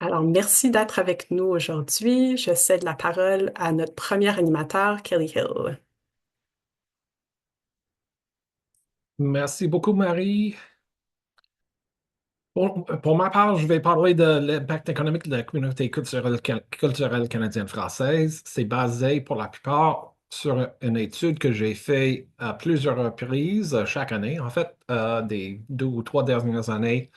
Alors, merci d'être avec nous aujourd'hui. Je cède la parole à notre premier animateur, Kelly Hill. Merci beaucoup, Marie. Pour ma part, je vais parler de l'impact économique de la communauté culturelle canadienne-française. C'est basé pour la plupart sur une étude que j'ai faite à plusieurs reprises chaque année, en fait, des 2 ou 3 dernières années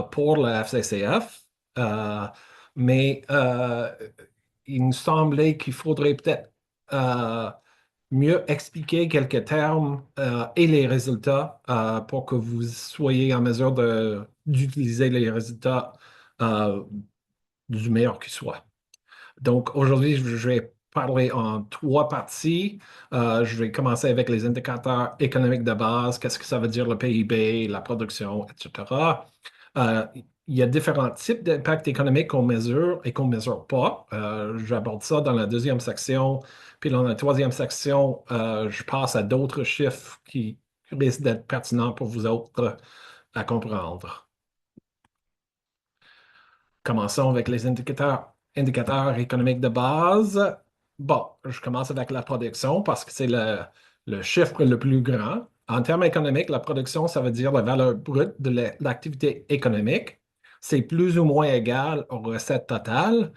pour la FCCF. Euh, mais il me semblait qu'il faudrait peut-être euh, mieux expliquer quelques termes et les résultats pour que vous soyez en mesure d'utiliser les résultats euh, du meilleur qui soit. Donc aujourd'hui, je vais parler en 3 parties. Je vais commencer avec les indicateurs économiques de base, qu'est-ce que ça veut dire le PIB, la production, etc. Euh, il y a différents types d'impact économique qu'on mesure et qu'on ne mesure pas. J'aborde ça dans la deuxième section. Puis dans la troisième section, je passe à d'autres chiffres qui risquent d'être pertinents pour vous autres à comprendre. Commençons avec les indicateurs économiques de base. Bon, je commence avec la production parce que c'est le chiffre le plus grand. En termes économiques, la production, ça veut dire la valeur brute de l'activité économique. C'est plus ou moins égal aux recettes totales.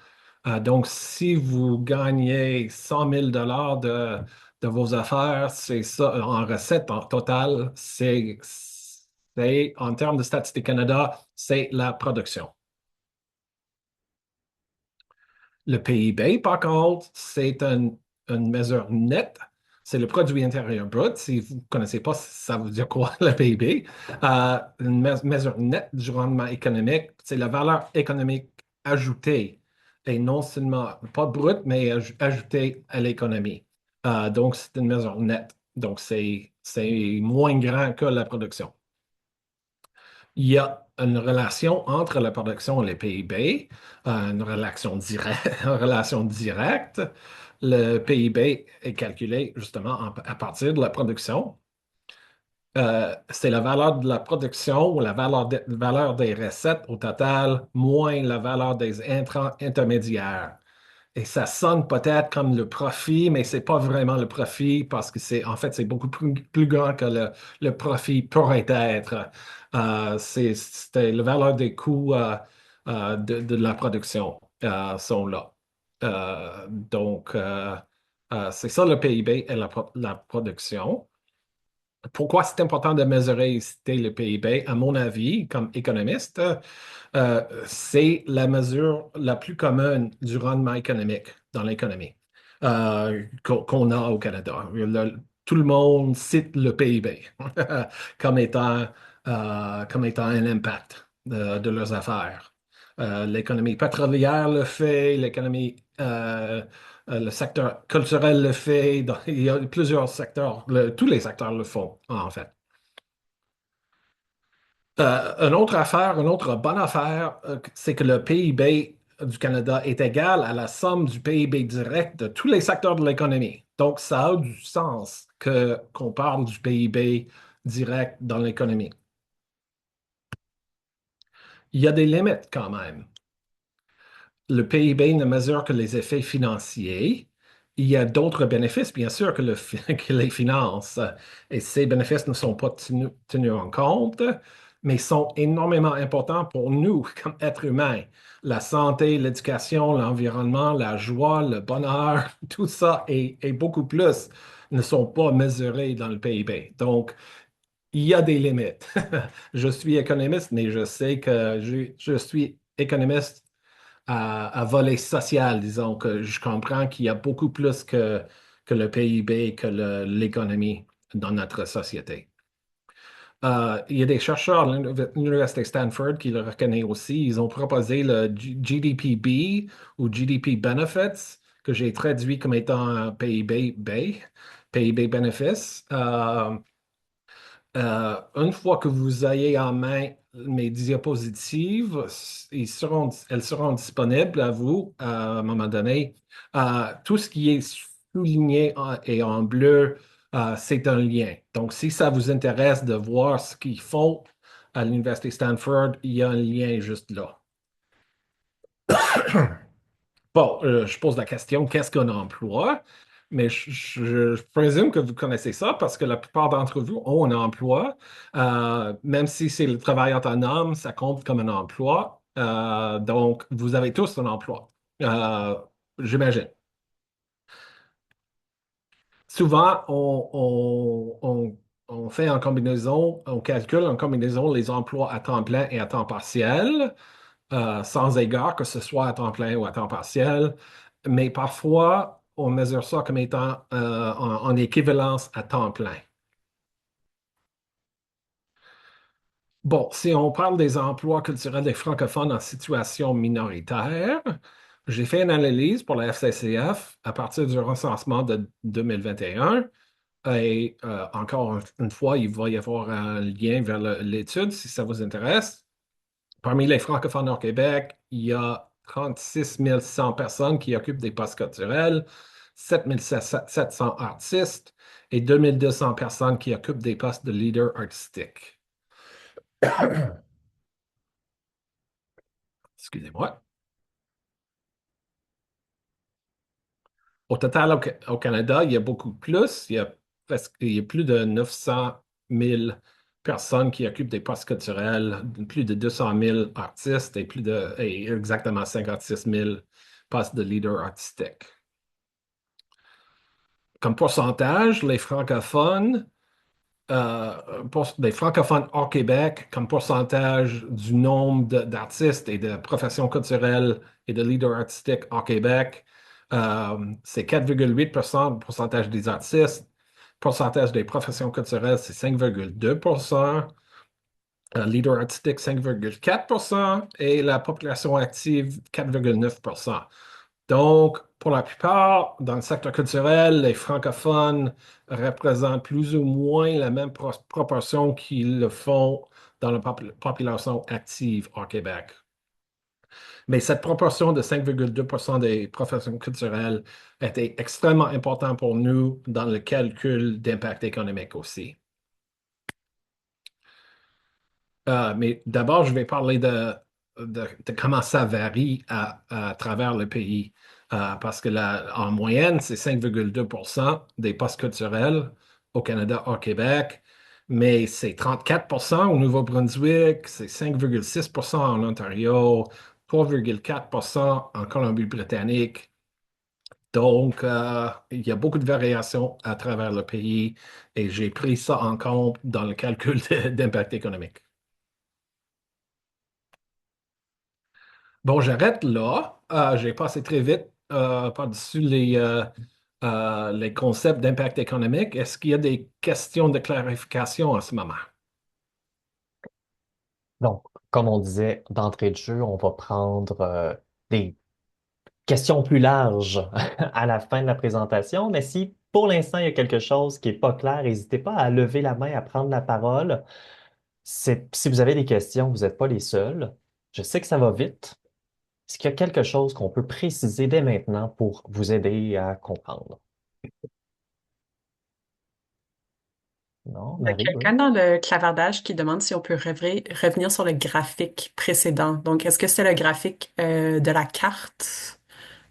Donc, si vous gagnez 100 000 $ de vos affaires, c'est ça, en recettes en total, en termes de Statistique Canada, c'est la production. Le PIB, par contre, c'est une mesure nette. C'est le produit intérieur brut. Si vous ne connaissez pas, ça veut dire quoi, le PIB? Une mesure nette du rendement économique, c'est la valeur économique ajoutée, et non seulement, pas brute, mais ajoutée à l'économie. Donc, c'est une mesure nette. Donc, c'est moins grand que la production. Il y a une relation entre la production et le PIB, une relation directe, une relation directe. Le PIB est calculé justement à partir de la production. C'est la valeur de la production ou la valeur des recettes au total moins la valeur des intrants intermédiaires. Et ça sonne peut-être comme le profit, mais c'est pas vraiment le profit parce que c'est beaucoup plus grand que le profit pourrait être. C'est la valeur des coûts de la production sont là. C'est ça le PIB et la production. Pourquoi c'est important de mesurer et citer le PIB? À mon avis, comme économiste, c'est la mesure la plus commune du rendement économique dans l'économie qu'on a au Canada. Tout le monde cite le PIB comme étant, comme étant un impact de leurs affaires. L'économie pétrolière le fait, le secteur culturel le fait, donc, il y a plusieurs secteurs, tous les secteurs le font, en fait. Une autre affaire, une autre bonne affaire, c'est que le PIB du Canada est égal à la somme du PIB direct de tous les secteurs de l'économie. Donc, ça a du sens qu'on parle du PIB direct dans l'économie. Il y a des limites quand même. Le PIB ne mesure que les effets financiers. Il y a d'autres bénéfices, bien sûr, que les finances. Et ces bénéfices ne sont pas tenus en compte, mais sont énormément importants pour nous comme êtres humains. La santé, l'éducation, l'environnement, la joie, le bonheur, tout ça et beaucoup plus ne sont pas mesurés dans le PIB. Donc, il y a des limites. Je suis économiste, mais je sais que je suis économiste à volet social, disons que je comprends qu'il y a beaucoup plus que le PIB, que l'économie dans notre société. Il y a des chercheurs à l'Université Stanford qui le reconnaissent aussi. Ils ont proposé le GDP-B ou GDP Benefits, que j'ai traduit comme étant PIB-B, PIB Benefits. Une fois que vous ayez en main mes diapositives, elles seront disponibles à vous à un moment donné. Tout ce qui est souligné et en bleu, c'est un lien. Donc, si ça vous intéresse de voir ce qu'ils font à l'Université Stanford, il y a un lien juste là. Bon, je pose la question, qu'est-ce qu'un emploi? Mais je présume que vous connaissez ça parce que la plupart d'entre vous ont un emploi. Même si c'est le travail autonome, ça compte comme un emploi. Donc, vous avez tous un emploi, euh, j'imagine. Souvent, on fait en combinaison, on calcule en combinaison les emplois à temps plein et à temps partiel, sans égard que ce soit à temps plein ou à temps partiel. Mais parfois, on mesure ça comme étant en équivalence à temps plein. Bon, si on parle des emplois culturels des francophones en situation minoritaire, j'ai fait une analyse pour la FCCF à partir du recensement de 2021. Et encore une fois, il va y avoir un lien vers l'étude si ça vous intéresse. Parmi les francophones au Québec, il y a 36 100 personnes qui occupent des postes culturels, 7 700 artistes et 2 200 personnes qui occupent des postes de leader artistique. Excusez-moi. Au total, au Canada, il y a beaucoup plus. Il y a plus de 900 000 personnes qui occupent des postes culturels, plus de 200 000 artistes et exactement 56 000 postes de leader artistique. Comme pourcentage, les francophones hors Québec, comme pourcentage du nombre d'artistes et de professions culturelles et de leaders artistiques hors Québec, c'est 4,8 le pourcentage des artistes. Le pourcentage des professions culturelles, c'est 5,2 leader artistique, 5,4 et la population active, 4,9. Donc, pour la plupart, dans le secteur culturel, les francophones représentent plus ou moins la même proportion qu'ils le font dans la population active au Québec. Mais cette proportion de 5,2 des professions culturelles était extrêmement importante pour nous dans le calcul d'impact économique aussi. Mais d'abord, je vais parler de comment ça varie à travers le pays. Parce que en moyenne, c'est 5,2 des postes culturels au Canada, au Québec, mais c'est 34 au Nouveau-Brunswick, c'est 5,6 en Ontario, 3,4 en Colombie-Britannique. Donc, il y a beaucoup de variations à travers le pays et j'ai pris ça en compte dans le calcul d'impact économique. Bon, j'arrête là. J'ai passé très vite par-dessus les concepts d'impact économique. Est-ce qu'il y a des questions de clarification en ce moment? Donc, comme on disait d'entrée de jeu, on va prendre des questions plus larges à la fin de la présentation. Mais si pour l'instant il y a quelque chose qui n'est pas clair, n'hésitez pas à lever la main, à prendre la parole. Si vous avez des questions, vous n'êtes pas les seuls. Je sais que ça va vite. Est-ce qu'il y a quelque chose qu'on peut préciser dès maintenant pour vous aider à comprendre? Non, Il y a Marie, oui. quelqu'un dans le clavardage qui demande si on peut revenir sur le graphique précédent. Donc, est-ce que c'est le graphique de la carte,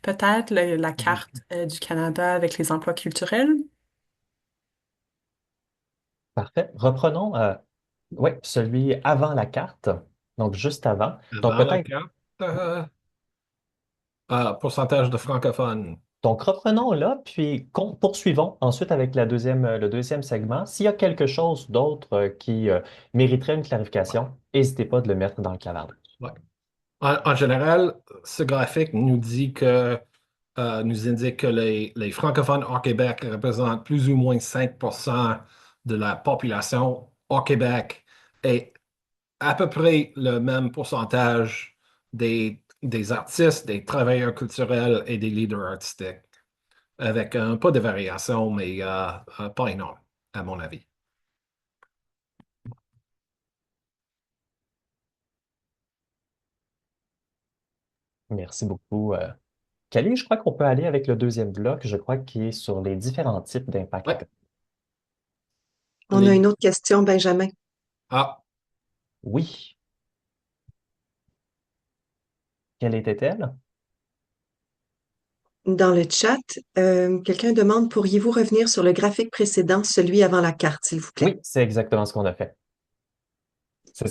peut-être, la carte du Canada avec les emplois culturels? Parfait. Reprenons, oui, celui avant la carte, donc juste avant. Donc Avant la peut-être carte, pourcentage de francophones. Donc, reprenons là, puis poursuivons ensuite avec le deuxième segment. S'il y a quelque chose d'autre qui mériterait une clarification, n'hésitez pas de le mettre dans le clavardage. Ouais. En général, ce graphique nous indique que les francophones au Québec représentent plus ou moins 5 de la population au Québec et à peu près le même pourcentage des artistes, des travailleurs culturels et des leaders artistiques, avec un peu de variation, mais pas énorme, à mon avis. Merci beaucoup. Kelly, je crois qu'on peut aller avec le deuxième bloc, je crois, qui est sur les différents types d'impact Ouais, économique. On a les... une autre question, Benjamin. Ah, Oui, quelle était-elle? Dans le chat, quelqu'un demande, pourriez-vous revenir sur le graphique précédent, celui avant la carte, s'il vous plaît? Oui, c'est exactement ce qu'on a fait.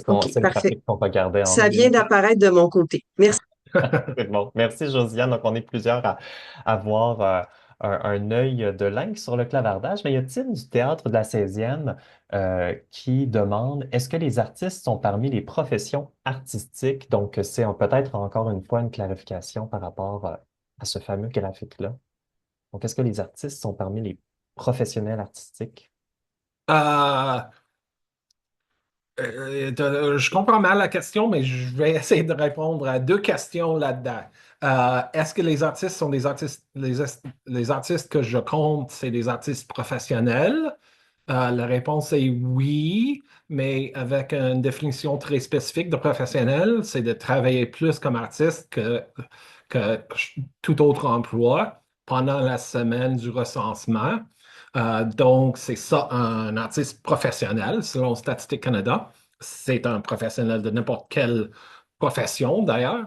OK, C'est le parfait. graphique qu'on regardait en Ça vient d'apparaître de mon côté. Merci. C'est bon. Merci, Josiane. Donc, on est plusieurs à avoir un œil de lynx sur le clavardage. Mais il y a Tim du Théâtre de la 16e qui demande, est-ce que les artistes sont parmi les professions artistiques? Donc, c'est peut-être encore une fois une clarification par rapport à ce fameux graphique-là. Donc, est-ce que les artistes sont parmi les professionnels artistiques? Euh, je comprends mal la question, mais je vais essayer de répondre à deux questions là-dedans. Est-ce que les artistes sont des artistes, les artistes que je compte, c'est des artistes professionnels? La réponse est oui, mais avec une définition très spécifique de professionnel, c'est de travailler plus comme artiste que tout autre emploi pendant la semaine du recensement. Donc, c'est ça, un artiste professionnel, selon Statistique Canada. C'est un professionnel de n'importe quelle profession, d'ailleurs.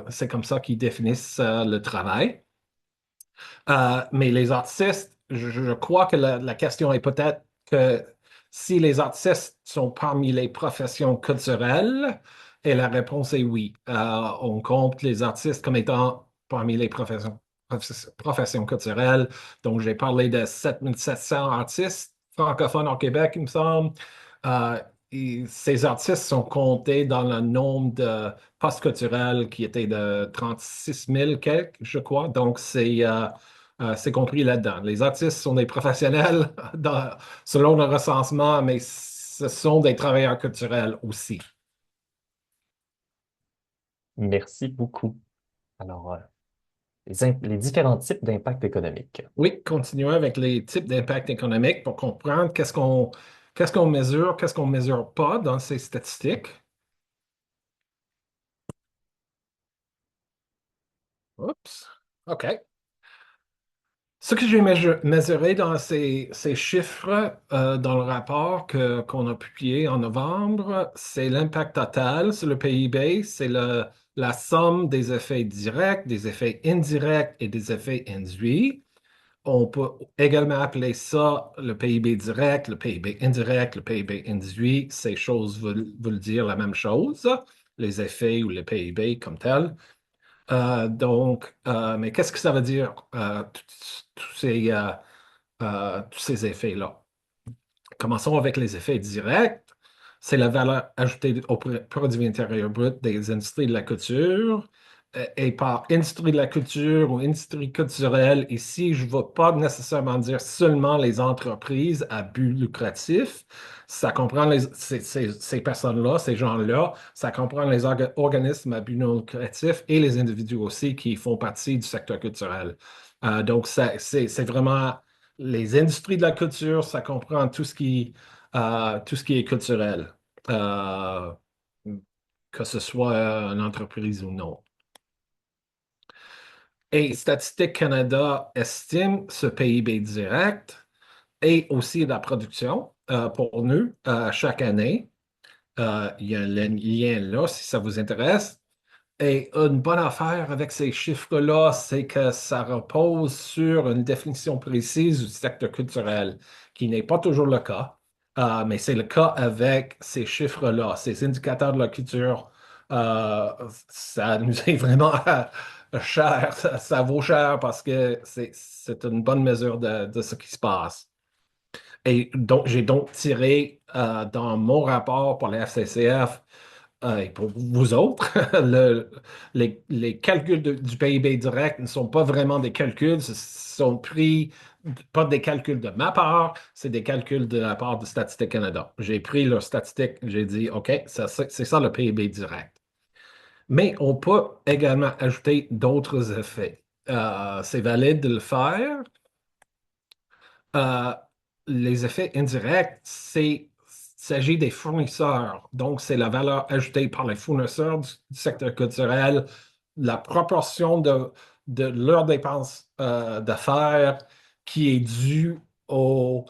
C'est comme ça qu'ils définissent le travail. Mais les artistes, je crois que la question est peut-être que si les artistes sont parmi les professions culturelles, et la réponse est oui. On compte les artistes comme étant parmi les professions culturelles. Donc, j'ai parlé de 7 700 artistes francophones au Québec, il me semble. Euh, et ces artistes sont comptés dans le nombre de postes culturels qui était de 36 000 quelques, je crois. Donc, c'est compris là-dedans. Les artistes sont des professionnels selon le recensement, mais ce sont des travailleurs culturels aussi. Merci beaucoup. Alors, les différents types d'impact économique. Oui, continuons avec les types d'impact économique pour comprendre qu'est-ce qu'on mesure, qu'est-ce qu'on ne mesure pas dans ces statistiques. Oups. OK. Ce que j'ai mesuré dans ces chiffres dans le rapport qu'on a publié en novembre, c'est l'impact total sur le PIB, c'est la somme des effets directs, des effets indirects et des effets induits. On peut également appeler ça le PIB direct, le PIB indirect, le PIB induit. Ces choses veulent dire la même chose, les effets ou le PIB comme tel. Mais qu'est-ce que ça veut dire, tous ces effets-là? Commençons avec les effets directs. C'est la valeur ajoutée au produit intérieur brut des industries de la culture. Et par industrie de la culture ou industrie culturelle, ici, je ne vais pas nécessairement dire seulement les entreprises à but lucratif. Ça comprend ces personnes-là, ces gens-là. Ça comprend les organismes à but non lucratif et les individus aussi qui font partie du secteur culturel. Donc, c'est vraiment les industries de la culture, ça comprend tout ce qui est culturel, euh, que ce soit une entreprise ou non. Et Statistique Canada estime ce PIB direct et aussi la production pour nous chaque année. Il y a un lien là si ça vous intéresse. Et une bonne affaire avec ces chiffres-là, c'est que ça repose sur une définition précise du secteur culturel, qui n'est pas toujours le cas, mais c'est le cas avec ces chiffres-là, ces indicateurs de la culture. Ça nous est vraiment cher, ça vaut cher parce que c'est une bonne mesure de ce qui se passe. Et donc, j'ai donc tiré dans mon rapport pour la FCCF et pour vous autres, les calculs du PIB direct ne sont pas vraiment des calculs, ce sont pris, pas des calculs de ma part, c'est des calculs de la part de Statistique Canada. J'ai pris leur statistique, j'ai dit, OK, c'est ça le PIB direct. Mais on peut également ajouter d'autres effets. C'est valide de le faire. Euh, les effets indirects, il s'agit des fournisseurs. Donc, c'est la valeur ajoutée par les fournisseurs du secteur culturel, la proportion de leurs dépenses d'affaires qui est due aux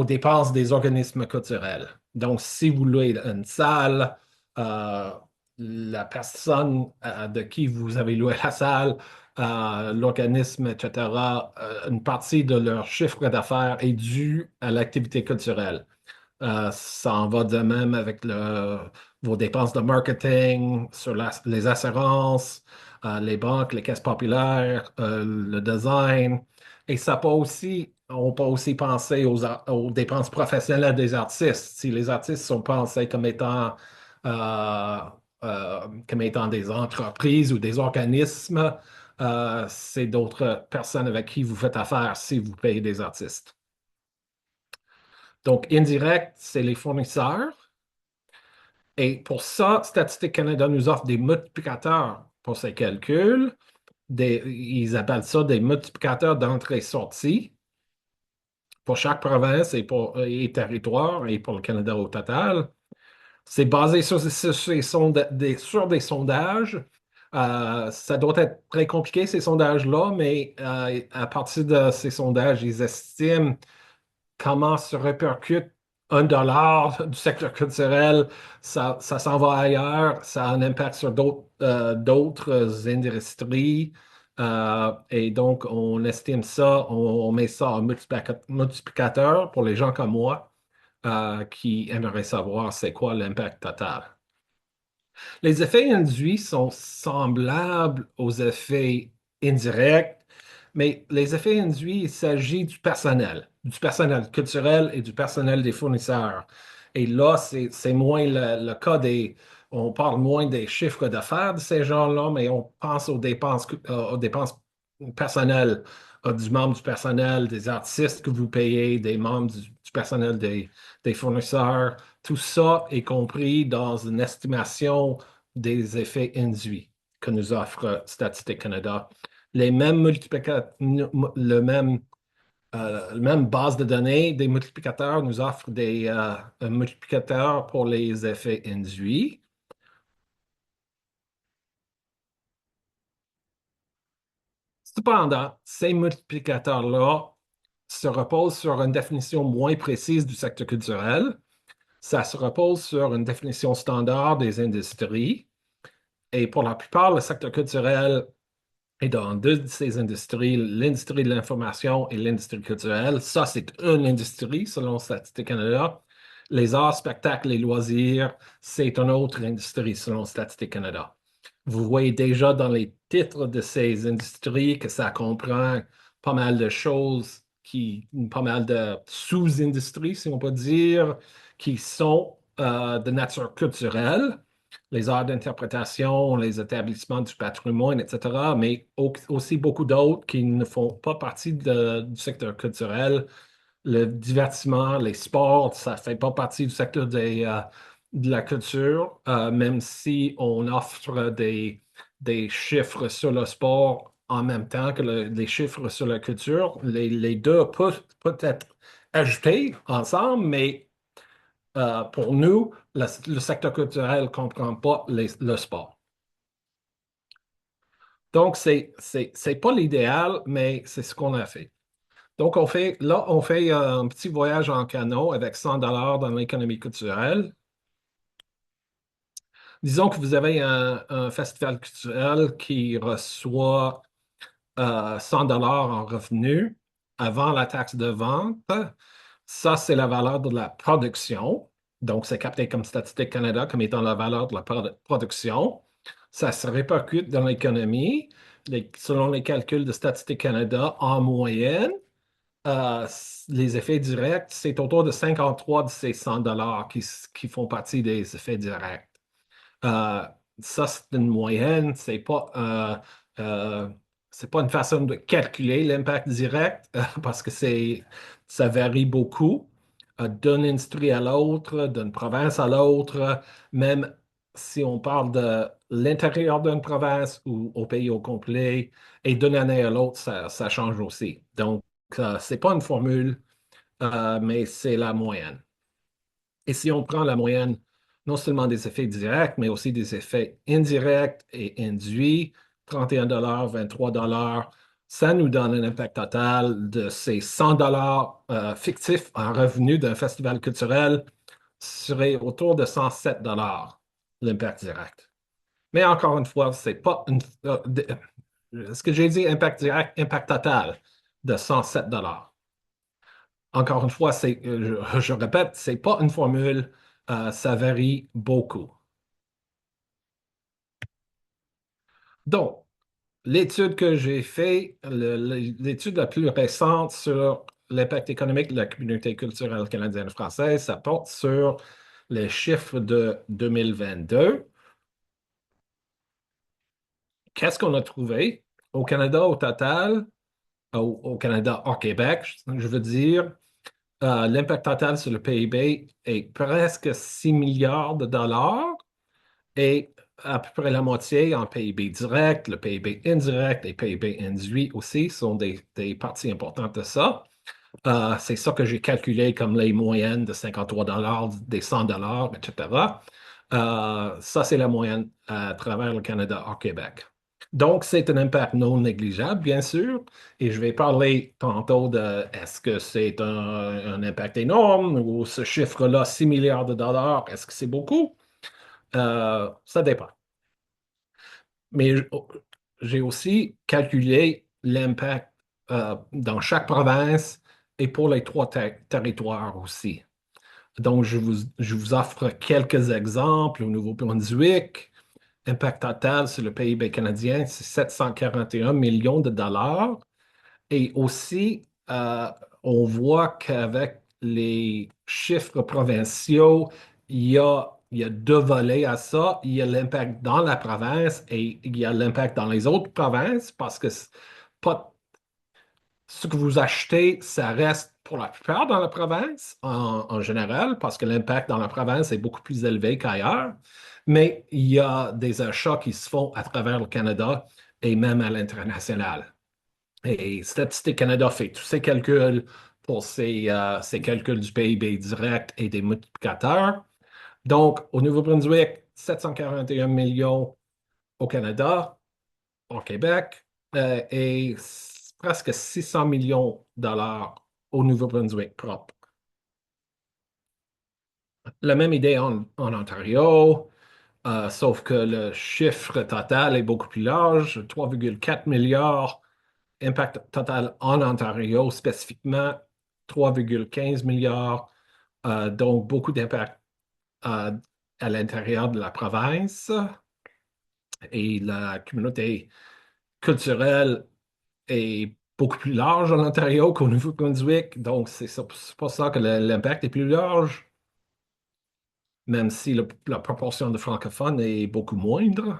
dépenses des organismes culturels. Donc, si vous louez une salle, euh, la personne de qui vous avez loué la salle l'organisme, etc., une partie de leur chiffre d'affaires est due à l'activité culturelle. Ça en va de même avec vos dépenses de marketing, sur les assurances, les banques, les caisses populaires, le design. Et on peut aussi penser aux dépenses professionnelles des artistes. Si les artistes sont pensés euh, comme étant des entreprises ou des organismes, c'est d'autres personnes avec qui vous faites affaire si vous payez des artistes. Donc, indirect, c'est les fournisseurs. Et pour ça, Statistique Canada nous offre des multiplicateurs pour ces calculs. Ils appellent ça des multiplicateurs d'entrée-sortie pour chaque province et territoire et pour le Canada au total. C'est basé sur des sondages. Ça doit être très compliqué, ces sondages-là, mais à partir de ces sondages, ils estiment comment se répercute $1 du secteur culturel, ça s'en va ailleurs, ça a un impact sur d'autres industries. Et donc, on estime ça, on met ça en multiplicateur pour les gens comme moi qui aimeraient savoir c'est quoi l'impact total. Les effets induits sont semblables aux effets indirects, mais les effets induits, il s'agit du personnel culturel et du personnel des fournisseurs. Et là, c'est moins le cas on parle moins des chiffres d'affaires de ces gens-là, mais on pense aux dépenses personnelles, du membre du personnel, des artistes que vous payez, des membres du personnel des fournisseurs. Tout ça est compris dans une estimation des effets induits que nous offre Statistique Canada. Les mêmes multiplicateurs, la même base de données des multiplicateurs nous offre un multiplicateur pour les effets induits. Cependant, ces multiplicateurs-là se reposent sur une définition moins précise du secteur culturel. Ça se repose sur une définition standard des industries. Et pour la plupart, le secteur culturel est dans deux de ces industries, l'industrie de l'information et l'industrie culturelle. Ça, c'est une industrie selon Statistique Canada. Les arts, spectacles et loisirs, c'est une autre industrie selon Statistique Canada. Vous voyez déjà dans les titres de ces industries que ça comprend pas mal de choses, pas mal de sous-industries, si on peut dire, qui sont de nature culturelle, les arts d'interprétation, les établissements du patrimoine, etc., mais aussi beaucoup d'autres qui ne font pas partie du secteur culturel. Le divertissement, les sports, ça ne fait pas partie du secteur de la culture, même si on offre des chiffres sur le sport en même temps que les chiffres sur la culture. Les deux peuvent être ajoutés ensemble, mais pour nous, le secteur culturel ne comprend pas le sport. Donc, c'est pas l'idéal, mais c'est ce qu'on a fait. Donc, on fait un petit voyage en canot avec $100 dans l'économie culturelle. Disons que vous avez un festival culturel qui reçoit $100 en revenus avant la taxe de vente. Ça, c'est la valeur de la production. Donc, c'est capté comme Statistique Canada comme étant la valeur de la production. Ça se répercute dans l'économie. Selon les calculs de Statistique Canada, en moyenne, euh, les effets directs, c'est autour de 53 de ces $100 qui font partie des effets directs. Euh, Ça, c'est une moyenne, c'est pas une façon de calculer l'impact direct parce que ça varie beaucoup d'une industrie à l'autre, d'une province à l'autre, même si on parle de l'intérieur d'une province ou au pays au complet, et d'une année à l'autre, ça change aussi. Donc, c'est pas une formule, mais c'est la moyenne. Et si on prend la moyenne, non seulement des effets directs, mais aussi des effets indirects et induits, 31 $, 23 $, ça nous donne un impact total de ces 100 $ fictifs en revenus d'un festival culturel serait autour de 107 $ l'impact direct. Mais encore une fois, c'est pas ce que j'ai dit, impact direct, impact total de 107 dollars. Encore une fois, je répète, c'est pas une formule, ça varie beaucoup. Donc, l'étude que j'ai faite, l'étude la plus récente sur l'impact économique de la communauté culturelle canadienne-française, ça porte sur les chiffres de 2022. Qu'est-ce qu'on a trouvé? Au Canada, au total, au Canada, hors Québec, je veux dire, l'impact total sur le PIB est presque 6 milliards de dollars et à peu près la moitié en PIB direct, le PIB indirect et PIB induit aussi sont des parties importantes de ça. C'est ça que j'ai calculé comme les moyennes de 53 dollars, des 100 dollars, etc. Ça, c'est la moyenne à travers le Canada hors Québec. Donc, c'est un impact non négligeable, bien sûr, et je vais parler tantôt de est-ce que c'est un impact énorme ou ce chiffre-là, 6 milliards de dollars, est-ce que c'est beaucoup? Ça dépend. Mais j'ai aussi calculé l'impact dans chaque province et pour les trois territoires aussi. Donc, je vous offre quelques exemples. Au Nouveau-Brunswick, impact total sur le PIB canadien, c'est 741 millions de dollars. Et aussi, on voit qu'avec les chiffres provinciaux, il y a deux volets à ça. Il y a l'impact dans la province et il y a l'impact dans les autres provinces parce que pas ce que vous achetez, ça reste pour la plupart dans la province en général parce que l'impact dans la province est beaucoup plus élevé qu'ailleurs. Mais il y a des achats qui se font à travers le Canada et même à l'international. Et Statistique Canada fait tous ses calculs pour ses calculs du PIB direct et des multiplicateurs. Donc, au Nouveau-Brunswick, 741 millions au Canada, au Québec, et presque 600 millions de dollars au Nouveau-Brunswick propre. La même idée en Ontario, sauf que le chiffre total est beaucoup plus large, 3,4 milliards. Impact total en Ontario, spécifiquement 3,15 milliards, donc beaucoup d'impact euh, à l'intérieur de la province. Et la communauté culturelle est beaucoup plus large en Ontario qu'au Nouveau-Brunswick, donc c'est pour ça que l'impact est plus large, même si la proportion de francophones est beaucoup moindre.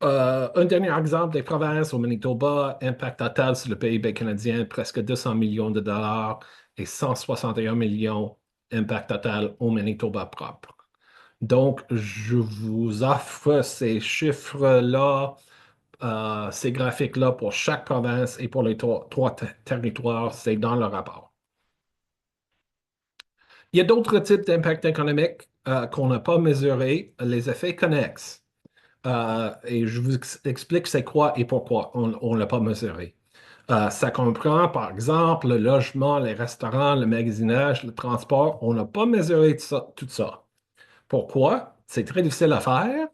Un dernier exemple des provinces au Manitoba, impact total sur le PIB canadien, presque 200 millions de dollars et 161 millions impact total au Manitoba propre. Donc, je vous offre ces chiffres-là, ces graphiques-là pour chaque province et pour les trois territoires, c'est dans le rapport. Il y a d'autres types d'impact économique qu'on n'a pas mesurés, les effets connexes. Et je vous explique c'est quoi et pourquoi on ne l'a pas mesuré. Ça comprend, par exemple, le logement, les restaurants, le magasinage, le transport. On n'a pas mesuré tout ça. Pourquoi? C'est très difficile à faire.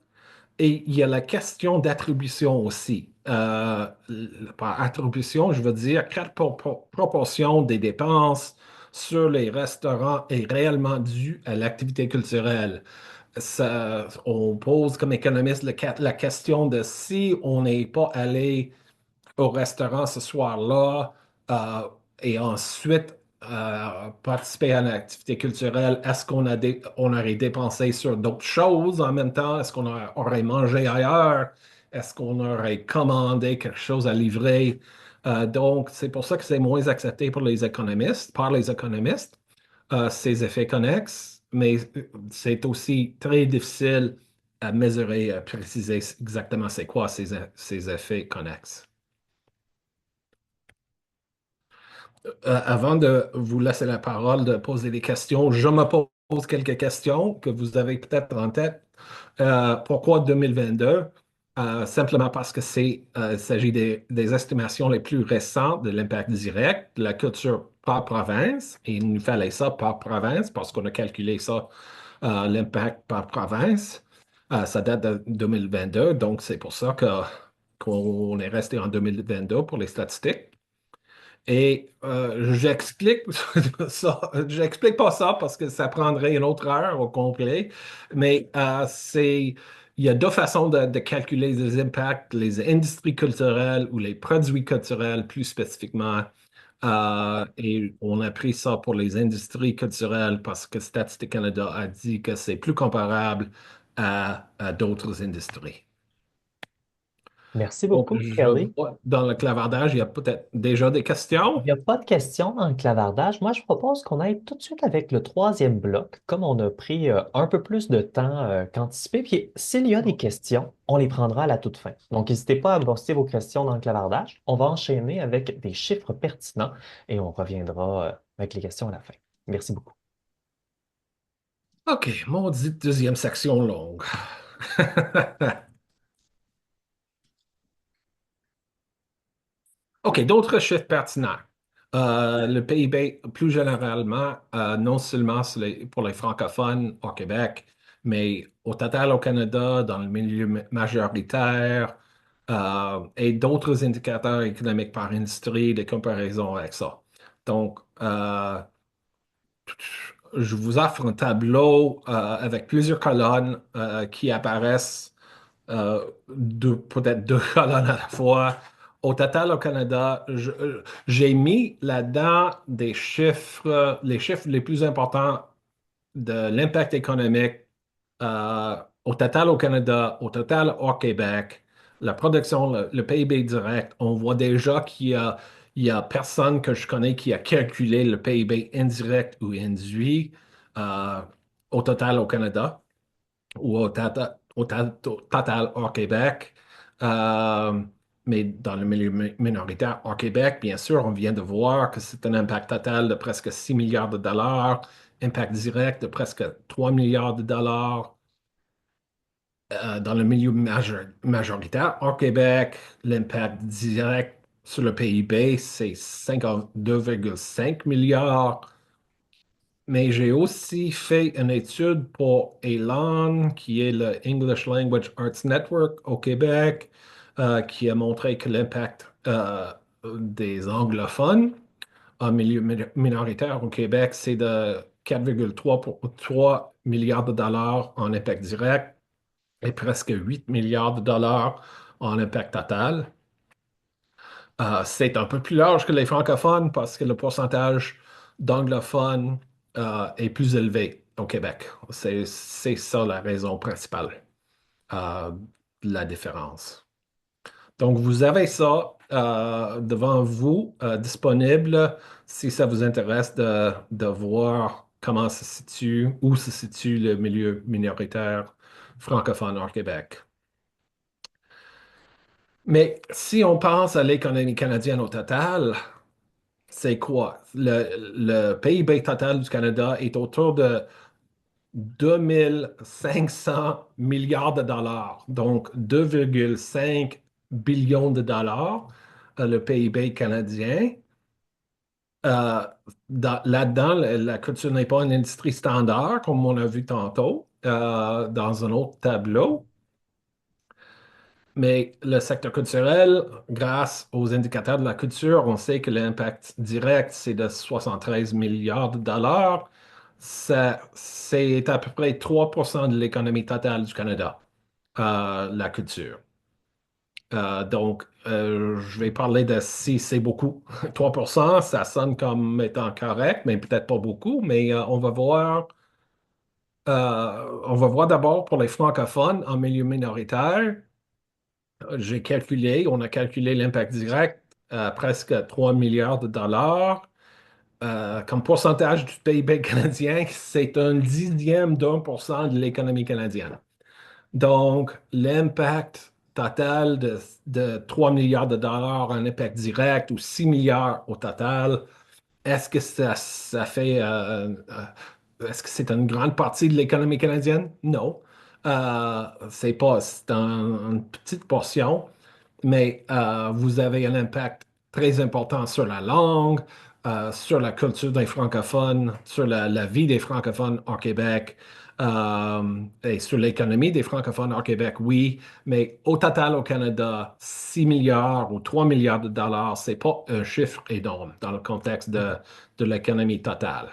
Et il y a la question d'attribution aussi. Par attribution, je veux dire quelle proportion des dépenses sur les restaurants est réellement due à l'activité culturelle. On pose comme économiste la question de si on n'est pas allé au restaurant ce soir-là euh, et ensuite participer à une activité culturelle, est-ce on aurait dépensé sur d'autres choses en même temps? Est-ce qu'on aurait mangé ailleurs? Est-ce qu'on aurait commandé quelque chose à livrer? Donc, c'est pour ça que c'est moins accepté pour les économistes, par les économistes, ces effets connexes, mais c'est aussi très difficile à mesurer, à préciser exactement c'est quoi ces effets connexes. Avant de vous laisser la parole, de poser des questions, je me pose quelques questions que vous avez peut-être en tête. Pourquoi 2022? Simplement parce que il s'agit des estimations les plus récentes de l'impact direct de la culture par province. Et il nous fallait ça par province parce qu'on a calculé ça, l'impact par province. Ça date de 2022, donc c'est pour ça que qu'on est resté en 2022 pour les statistiques. Et j'explique ça, j'explique pas ça parce que ça prendrait une autre heure au complet, mais il y a deux façons de calculer les impacts, les industries culturelles ou les produits culturels plus spécifiquement. Et on a pris ça pour les industries culturelles parce que Statistique Canada a dit que c'est plus comparable à d'autres industries. Merci Donc, beaucoup, je Kelly. vois dans le clavardage, il y a peut-être déjà des Il questions. n'y a pas de questions dans le clavardage. Moi, je propose qu'on aille tout de suite avec le troisième bloc, comme on a pris un peu plus de temps qu'anticipé. Puis s'il y a des questions, on les prendra à la toute fin. Donc, n'hésitez pas à poster vos questions dans le clavardage. On va enchaîner avec des chiffres pertinents et on reviendra avec les questions à la fin. Merci beaucoup. OK, maudite deuxième section longue. OK, d'autres chiffres pertinents. Le PIB, plus généralement, non seulement pour les francophones au Québec, mais au total au Canada, dans le milieu majoritaire, et d'autres indicateurs économiques par industrie, des comparaisons avec ça. Donc, je vous offre un tableau avec plusieurs colonnes qui apparaissent peut-être deux colonnes à la fois. Au total, au Canada, j'ai mis là-dedans des chiffres, les chiffres les plus importants de l'impact économique au total au Canada, au total au Québec, la production, le PIB direct. On voit déjà il y a personne que je connais qui a calculé le PIB indirect ou induit euh, au total au Canada ou au total hors Québec. Euh, mais dans le milieu minoritaire hors Québec, bien sûr, on vient de voir que c'est un impact total de presque 6 milliards de dollars, impact direct de presque 3 milliards de dollars. Dans le milieu majoritaire hors Québec, l'impact direct sur le PIB, c'est 52,5 milliards. Mais j'ai aussi fait une étude pour ELAN, qui est le English Language Arts Network au Québec, qui a montré que l'impact des anglophones en milieu minoritaire au Québec, c'est de 4,3 pour 3 milliards de dollars en impact direct et presque 8 milliards de dollars en impact total. C'est un peu plus large que les francophones parce que le pourcentage d'anglophones est plus élevé au Québec. C'est ça la raison principale euh, de la différence. Donc, vous avez ça devant vous, disponible, si ça vous intéresse de voir comment se situe, où se situe le milieu minoritaire francophone au Québec. Mais si on pense à l'économie canadienne au total, c'est quoi? Le PIB total du Canada est autour de 2500 milliards de dollars, donc 2,5 billions de dollars, le PIB canadien. Euh, là-dedans, la culture n'est pas une industrie standard, comme on a vu tantôt, dans un autre tableau. Mais le secteur culturel, grâce aux indicateurs de la culture, on sait que l'impact direct, c'est de 73 milliards de dollars. C'est à peu près 3% de l'économie totale du Canada, la culture. Donc, je vais parler de si c'est beaucoup. 3%, ça sonne comme étant correct, mais peut-être pas beaucoup. Mais on va voir d'abord pour les francophones en milieu minoritaire. On a calculé l'impact direct à presque 3 milliards de dollars. Comme pourcentage du PIB canadien, c'est un dixième d'1% de l'économie canadienne. Donc, l'impact total de 3 milliards de dollars en impact direct ou 6 milliards au total, est-ce que ça fait, est-ce que c'est une grande partie de l'économie canadienne? Non. C'est une petite portion, mais vous avez un impact très important sur la langue, sur la culture des francophones, sur la vie des francophones au Québec. Et sur l'économie des francophones hors Québec, oui, mais au total au Canada, 6 milliards ou 3 milliards de dollars, c'est pas un chiffre énorme dans le contexte de l'économie totale.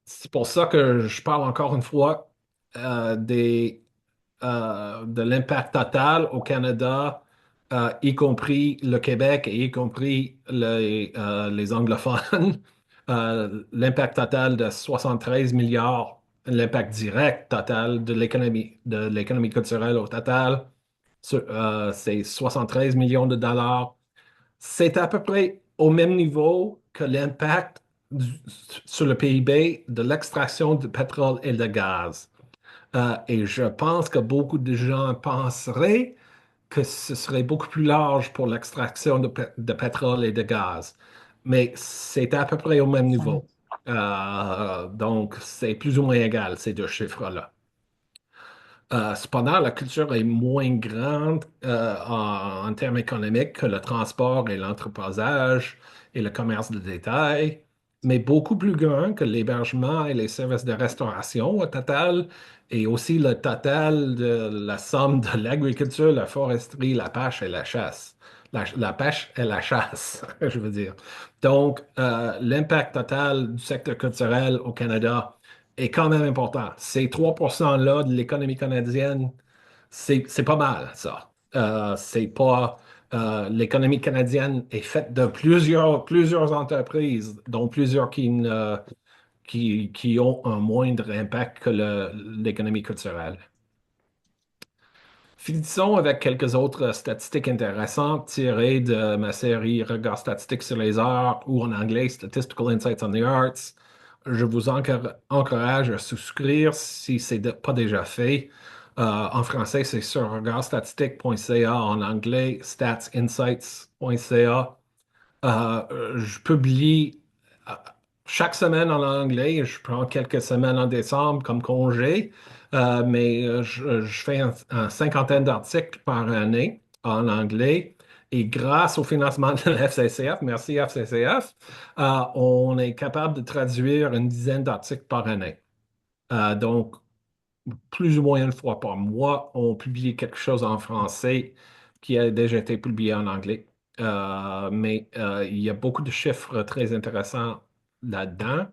C'est pour ça que je parle encore une fois de l'impact total au Canada, y compris le Québec et y compris les anglophones. L'impact total de 73 milliards, l'impact direct total de l'économie culturelle au total, c'est 73 millions de dollars. C'est à peu près au même niveau que l'impact sur le PIB de l'extraction de pétrole et de gaz. Et je pense que beaucoup de gens penseraient que ce serait beaucoup plus large pour l'extraction de pétrole et de gaz. Mais c'est à peu près au même niveau. Donc, c'est plus ou moins égal, ces deux chiffres-là. Cependant, la culture est moins grande en termes économiques que le transport et l'entreposage et le commerce de détail, mais beaucoup plus grand que l'hébergement et les services de restauration au total, et aussi le total de la somme de l'agriculture, la foresterie, la pêche et la chasse. La pêche et la chasse, je veux dire. Donc, l'impact total du secteur culturel au Canada est quand même important. Ces 3%-là de l'économie canadienne, c'est pas mal, ça. C'est pas. L'économie canadienne est faite de plusieurs entreprises, dont plusieurs qui ont un moindre impact que l'économie culturelle. Finissons avec quelques autres statistiques intéressantes tirées de ma série Regards statistiques sur les arts ou en anglais Statistical Insights on the Arts. Je vous encourage à souscrire si ce n'est pas déjà fait. En français, c'est sur regardstatistique.ca, en anglais, statsinsights.ca. Je publie euh, chaque semaine en anglais. Je prends quelques semaines en décembre comme congé, mais je fais une cinquantaine d'articles par année en anglais. Et grâce au financement de la FCCF, merci FCCF, on est capable de traduire une dizaine d'articles par année. Donc, plus ou moins une fois par mois, on publie quelque chose en français qui a déjà été publié en anglais. Mais il y a beaucoup de chiffres très intéressants là-dedans.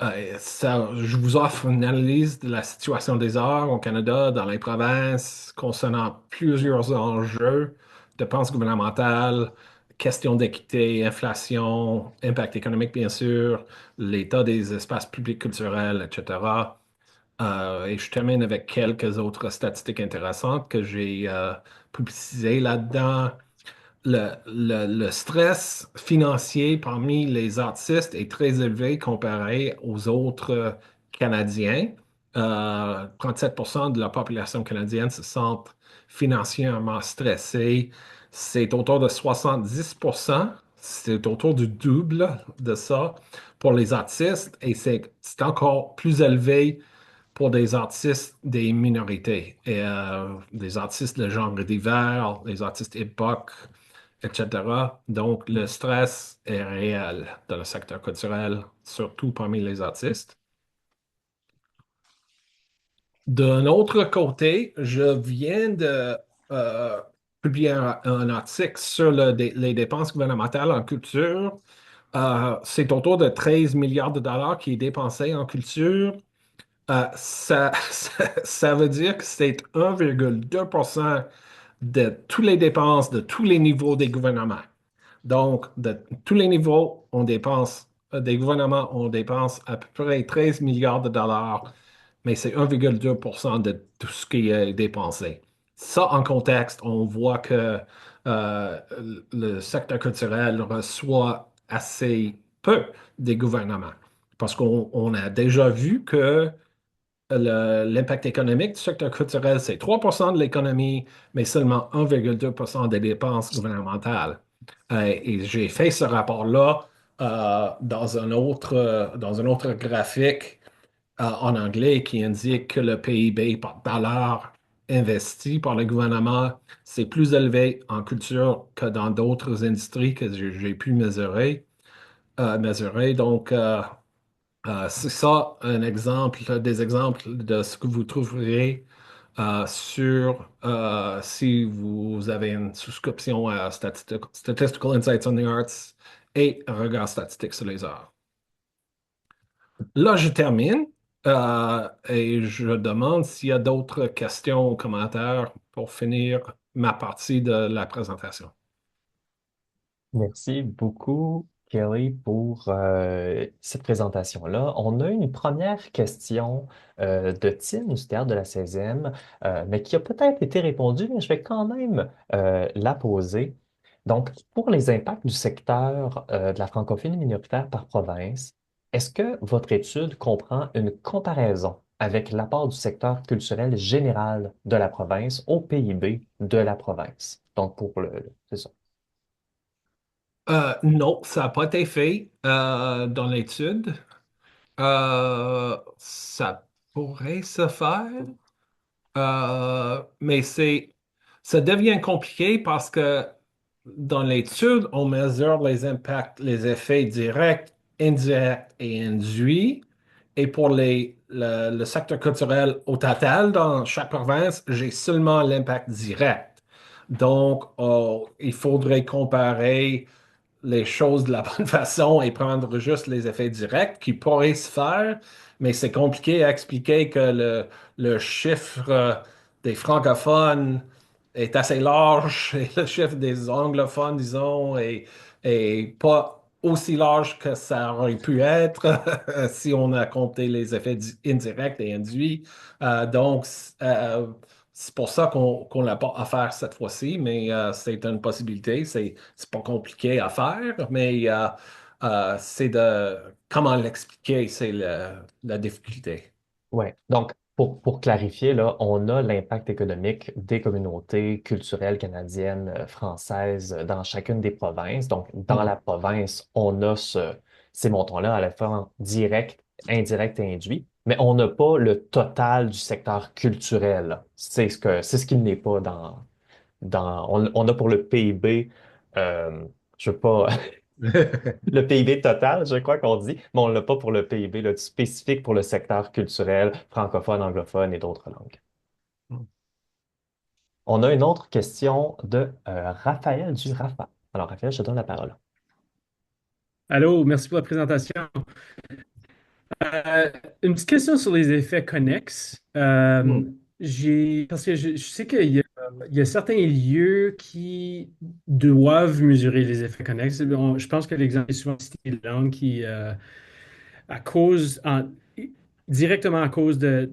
Je vous offre une analyse de la situation des arts au Canada, dans les provinces, concernant plusieurs enjeux, dépenses gouvernementales, questions d'équité, inflation, impact économique, bien sûr, l'état des espaces publics culturels, etc. Et je termine avec quelques autres statistiques intéressantes que j'ai publicisées là-dedans. Le stress financier parmi les artistes est très élevé comparé aux autres Canadiens. 37% de la population canadienne se sentent financièrement stressés. C'est autour de 70%. C'est autour du double de ça pour les artistes et c'est encore plus élevé pour des artistes des minorités et des artistes de genre divers, des artistes hip-hop, etc. Donc, le stress est réel dans le secteur culturel, surtout parmi les artistes. D'un autre côté, je viens de euh, publier un article sur les dépenses gouvernementales en culture. C'est autour de 13 milliards de dollars qui est dépensé en culture. Ça veut dire que c'est 1,2% de toutes les dépenses de tous les niveaux des gouvernements. Donc, de tous les niveaux, on dépense, des gouvernements, on dépense à peu près 13 milliards de dollars, mais c'est 1,2% de tout ce qui est dépensé. Ça, en contexte, on voit que euh, le secteur culturel reçoit assez peu des gouvernements. Parce qu'on a déjà vu que l'impact économique du secteur culturel, c'est 3% de l'économie, mais seulement 1,2% des dépenses gouvernementales. Et j'ai fait ce rapport-là dans un autre graphique en anglais qui indique que le PIB par dollar investi par le gouvernement, c'est plus élevé en culture que dans d'autres industries que j'ai pu mesurer. mesuré. Donc, c'est ça un exemple, des exemples de ce que vous trouverez sur si vous avez une souscription à Statistical Insights on the Arts et un regard statistique sur les arts. Là, je termine et je demande s'il y a d'autres questions ou commentaires pour finir ma partie de la présentation. Merci beaucoup, Kelly, pour cette présentation-là. On a une première question de Tim du théâtre de la 16e, mais qui a peut-être été répondue, mais je vais quand même la poser. Donc, pour les impacts du secteur de la francophonie minoritaire par province, est-ce que votre étude comprend une comparaison avec l'apport du secteur culturel général de la province au PIB de la province? Donc, c'est ça. Non, ça n'a pas été fait dans l'étude. Ça pourrait se faire, mais ça devient compliqué parce que dans l'étude, on mesure les impacts, les effets directs, indirects et induits. Et pour le secteur culturel au total, dans chaque province, j'ai seulement l'impact direct. Donc, il faudrait comparer les choses de la bonne façon et prendre juste les effets directs qui pourraient se faire, mais c'est compliqué à expliquer que le chiffre des francophones est assez large et le chiffre des anglophones, disons, est pas aussi large que ça aurait pu être si on a compté les effets indirects et induits. Donc, c'est pour ça qu'on l'a pas à faire cette fois-ci, mais c'est une possibilité. C'est pas compliqué à faire, mais c'est de comment l'expliquer, c'est la difficulté. Ouais. Donc, pour clarifier, là, on a l'impact économique des communautés culturelles canadiennes, françaises dans chacune des provinces. Donc, dans la Mhm. province, on a ces montants-là à la fois direct, indirect et induit, mais on n'a pas le total du secteur culturel. C'est ce qui n'est pas on a pour le PIB, je veux pas, le PIB total, je crois qu'on dit, mais on l'a pas pour le PIB là, spécifique pour le secteur culturel, francophone, anglophone et d'autres langues. On a une autre question de Raphaël Durafa. Alors, Raphaël, je te donne la parole. Allô, merci pour la présentation. Une petite question sur les effets connexes. Mhm. Parce que je sais il y a certains lieux qui doivent mesurer les effets connexes. Je pense que l'exemple est souvent cité de langue qui, à cause, directement à cause de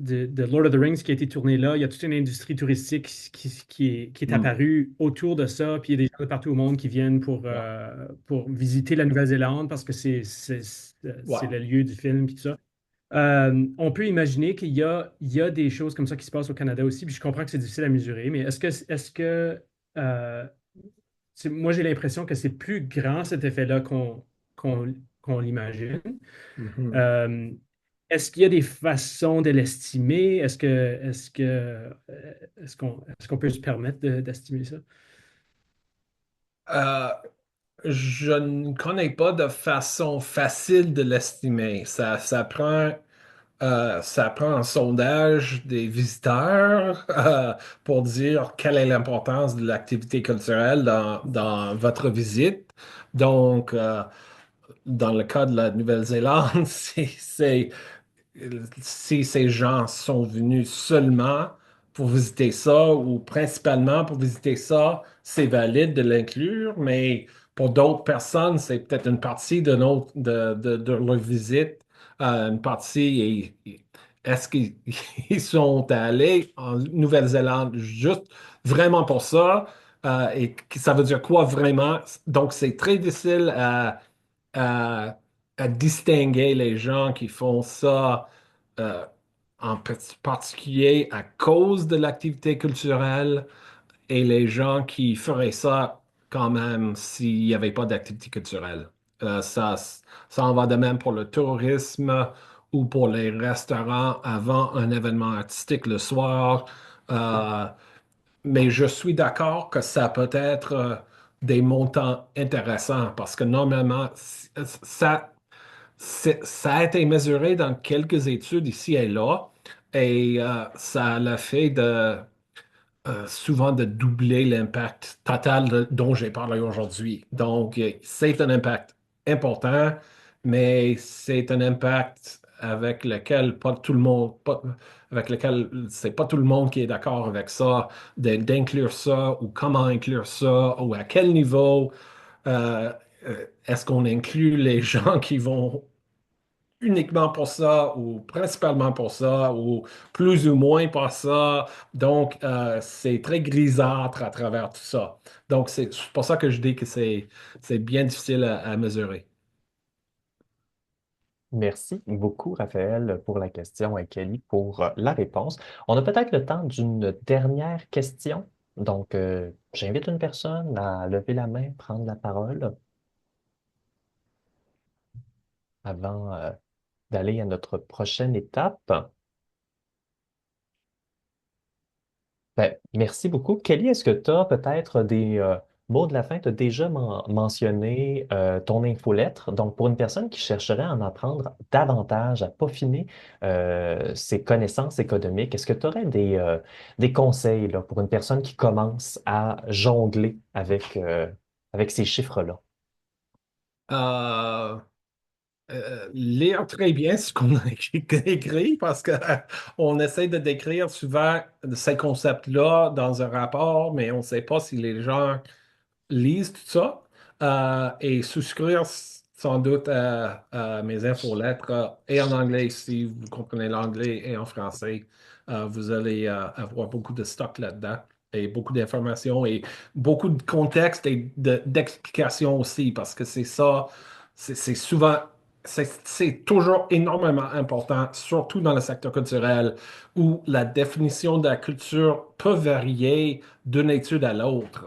Lord of the Rings qui a été tourné là, il y a toute une industrie touristique qui est Mhm. apparue autour de ça, puis il y a des gens de partout au monde qui viennent Ouais. pour visiter la Nouvelle-Zélande parce que c'est Ouais. le lieu du film, puis tout ça. On peut imaginer il y a des choses comme ça qui se passent au Canada aussi, puis je comprends que c'est difficile à mesurer, mais euh, moi j'ai l'impression que c'est plus grand cet effet-là qu'on l'imagine. Mhm. Euh, Est-ce qu'il y a des façons de l'estimer? Est-ce qu'on peut se permettre d'estimer ça? Euh, je ne connais pas de façon facile de l'estimer. Ça prend un sondage des visiteurs pour dire quelle est l'importance de l'activité culturelle dans votre visite. Donc, dans le cas de la Nouvelle-Zélande, si ces gens sont venus seulement pour visiter ça ou principalement pour visiter ça, c'est valide de l'inclure, mais pour d'autres personnes, c'est peut-être une partie de leur visite, une partie. Est-ce qu'ils ils sont allés en Nouvelle-Zélande juste vraiment pour ça? Et ça veut dire quoi vraiment? Donc, c'est très difficile à, à distinguer les gens qui font ça euh, en particulier à cause de l'activité culturelle et les gens qui feraient ça quand même s'il n'y avait pas d'activité culturelle. Ça en va de même pour le tourisme ou pour les restaurants avant un événement artistique le soir. Euh, mais je suis d'accord que ça peut être des montants intéressants parce que normalement, ça a été mesuré dans quelques études ici et là et ça l'a fait souvent de doubler l'impact total dont j'ai parlé aujourd'hui. Donc, c'est un impact important, mais c'est un impact avec lequel pas tout le monde, avec lequel c'est pas tout le monde qui est d'accord avec ça, d'inclure ça ou comment inclure ça ou à quel niveau. Euh, Est-ce qu'on inclut les gens qui vont uniquement pour ça ou principalement pour ça ou plus ou moins pour ça. Donc, c'est très grisâtre à travers tout ça. Donc, c'est pour ça que je dis que c'est bien difficile à mesurer. Merci beaucoup, Raphaël, pour la question et Kelly pour la réponse. On a peut-être le temps d'une dernière question. Donc, j'invite une personne à lever la main, prendre la parole avant d'aller à notre prochaine étape. Ben, merci beaucoup. Kelly, est-ce que tu as peut-être des mots de la fin? Tu as déjà mentionné ton infolettre. Donc, pour une personne qui chercherait à en apprendre davantage, à peaufiner ses connaissances économiques, est-ce que tu aurais des conseils là, pour une personne qui commence à jongler avec ces chiffres-là? Euh, Lire très bien ce qu'on a écrit parce que on essaie de décrire souvent ces concepts-là dans un rapport, mais on ne sait pas si les gens lisent tout ça et souscrire sans doute à mes infolettres et en anglais si vous comprenez l'anglais et en français. Vous allez avoir beaucoup de stock là-dedans et beaucoup d'informations et beaucoup de contexte et d'explications aussi parce que c'est ça, c'est souvent, c'est toujours énormément important, surtout dans le secteur culturel où la définition de la culture peut varier d'une étude à l'autre.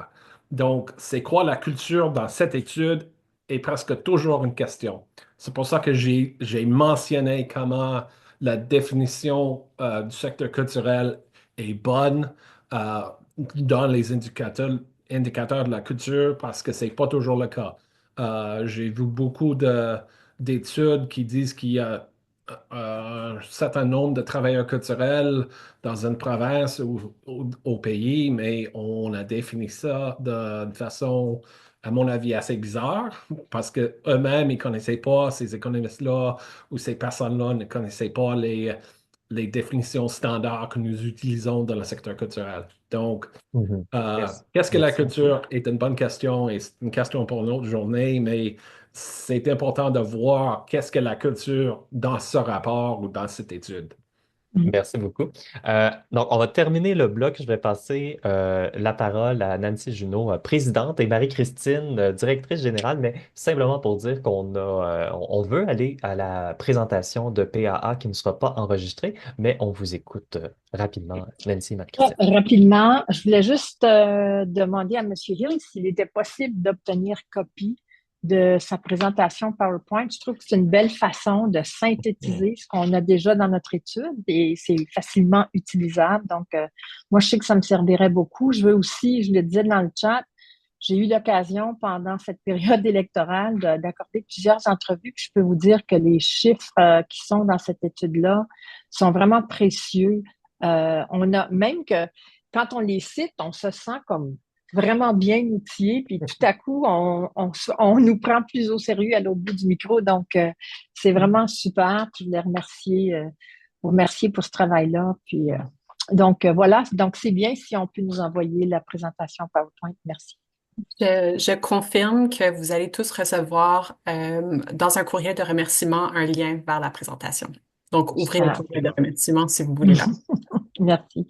Donc, c'est quoi la culture dans cette étude est presque toujours une question. C'est pour ça que j'ai mentionné comment la définition du secteur culturel est bonne euh, dans les indicateurs de la culture parce que c'est pas toujours le cas. J'ai vu beaucoup d'études qui disent qu'il y a un certain nombre de travailleurs culturels dans une province ou au pays, mais on a défini ça d'une façon, à mon avis, assez bizarre, parce que eux-mêmes, ils ne connaissaient pas, ces économistes-là ou ces personnes-là ne connaissaient pas les définitions standards que nous utilisons dans le secteur culturel. Donc, Mhm. Merci. qu'est-ce que la Merci beaucoup. culture est une bonne question et c'est une question pour une autre journée, mais c'est important de voir qu'est-ce que la culture dans ce rapport ou dans cette étude. Merci beaucoup. Donc, on va terminer le bloc. Je vais passer la parole à Nancy Junot, présidente, et Marie-Christine, directrice générale, mais simplement pour dire on veut aller à la présentation de PAA qui ne sera pas enregistrée, mais on vous écoute rapidement, Nancy et Marie-Christine. Rapidement, je voulais juste demander à M. Hill s'il était possible d'obtenir copie de sa présentation PowerPoint. Je trouve que c'est une belle façon de synthétiser ce qu'on a déjà dans notre étude et c'est facilement utilisable. Donc, moi, je sais que ça me servirait beaucoup. Je veux aussi, je le disais dans le chat, j'ai eu l'occasion pendant cette période électorale d'accorder plusieurs entrevues. Puis je peux vous dire que les chiffres qui sont dans cette étude-là sont vraiment précieux. On a même que quand on les cite, on se sent comme vraiment bien outillé, puis tout à coup, on nous prend plus au sérieux à l'autre bout du micro. Donc, c'est vraiment super. Je voulais vous remercier pour ce travail-là. Puis, donc, voilà. Donc, c'est bien si on peut nous envoyer la présentation PowerPoint. Merci. Je confirme que vous allez tous recevoir dans un courriel de remerciement un lien vers la présentation. Donc, ouvrez le Super. courriel de remerciement si vous voulez là. Merci.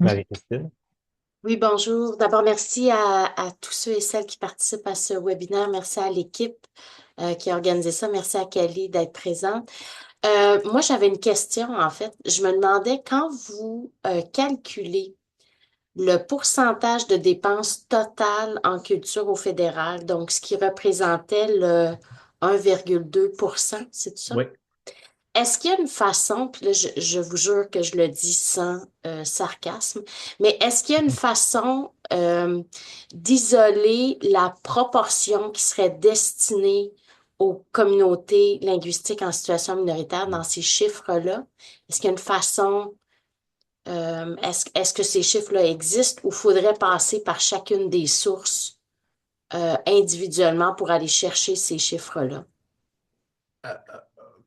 Marie-Christine. Oui, bonjour. D'abord, merci à tous ceux et celles qui participent à ce webinaire. Merci à l'équipe qui a organisé ça. Merci à Kelly d'être présente. Moi, j'avais une question, en fait. Je me demandais, quand vous calculez le pourcentage de dépenses totales en culture au fédéral, donc ce qui représentait le 1,2 c'est ça? Oui. est-ce qu'il y a une façon, puis là, je vous jure que je le dis sans sarcasme, mais est-ce qu'il y a une façon d'isoler la proportion qui serait destinée aux communautés linguistiques en situation minoritaire dans ces chiffres-là? Est-ce qu'il y a une façon, est-ce que ces chiffres-là existent ou faudrait passer par chacune des sources individuellement pour aller chercher ces chiffres-là?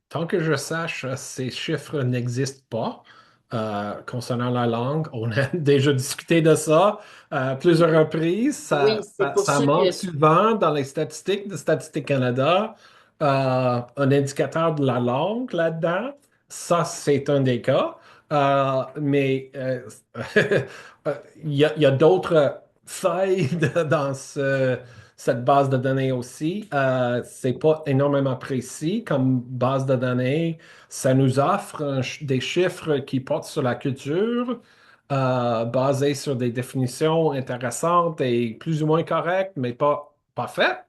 Tant que je sache, ces chiffres n'existent pas concernant la langue. On a déjà discuté de ça plusieurs reprises. Oui, c'est pour Ça ça manque que souvent dans les statistiques de Statistique Canada, un indicateur de la langue là-dedans. Ça, c'est un des cas. Mais il y a d'autres failles dans cette base de données aussi. C'est pas énormément précis comme base de données. Ça nous offre des chiffres qui portent sur la culture, basés sur des définitions intéressantes et plus ou moins correctes, mais pas parfaites.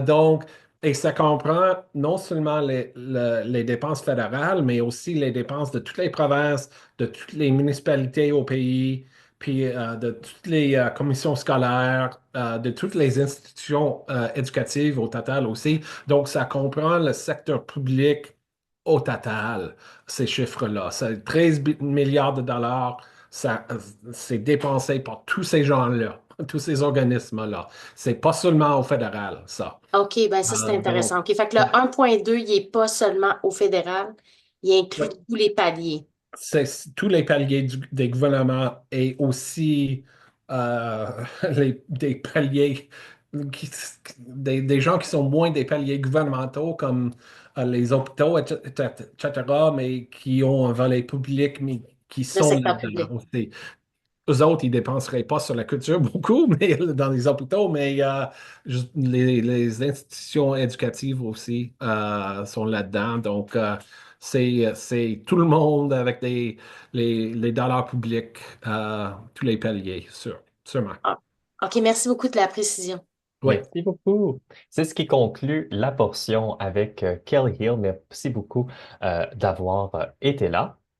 Donc, et ça comprend non seulement les dépenses fédérales, mais aussi les dépenses de toutes les provinces, de toutes les municipalités au pays, puis de toutes les commissions scolaires, de toutes les institutions éducatives au total aussi. Donc, ça comprend le secteur public au total, ces chiffres-là. C'est 13 milliards de dollars, ça, c'est dépensé par tous ces gens-là, tous ces organismes-là. C'est pas seulement au fédéral, ça. OK, ben ça, c'est Donc, intéressant. OK, fait que le 1,2, il n'est pas seulement au fédéral, il inclut ouais. tous les paliers. C'est tous les paliers des gouvernements et aussi euh, des paliers, des gens qui sont moins des paliers gouvernementaux comme les hôpitaux, etc., mais qui ont un volet public, mais qui Le sont secteur là-dedans public. aussi. Eux autres, ils ne dépenseraient pas sur la culture beaucoup, mais dans les hôpitaux, mais juste les institutions éducatives aussi sont là-dedans. Donc, c'est tout le monde avec les dollars publics, tous les paliers, sûrement. Ah, OK, merci beaucoup de la précision. Oui. Merci beaucoup. C'est ce qui conclut la portion avec Kelly Hill. Merci beaucoup d'avoir été là.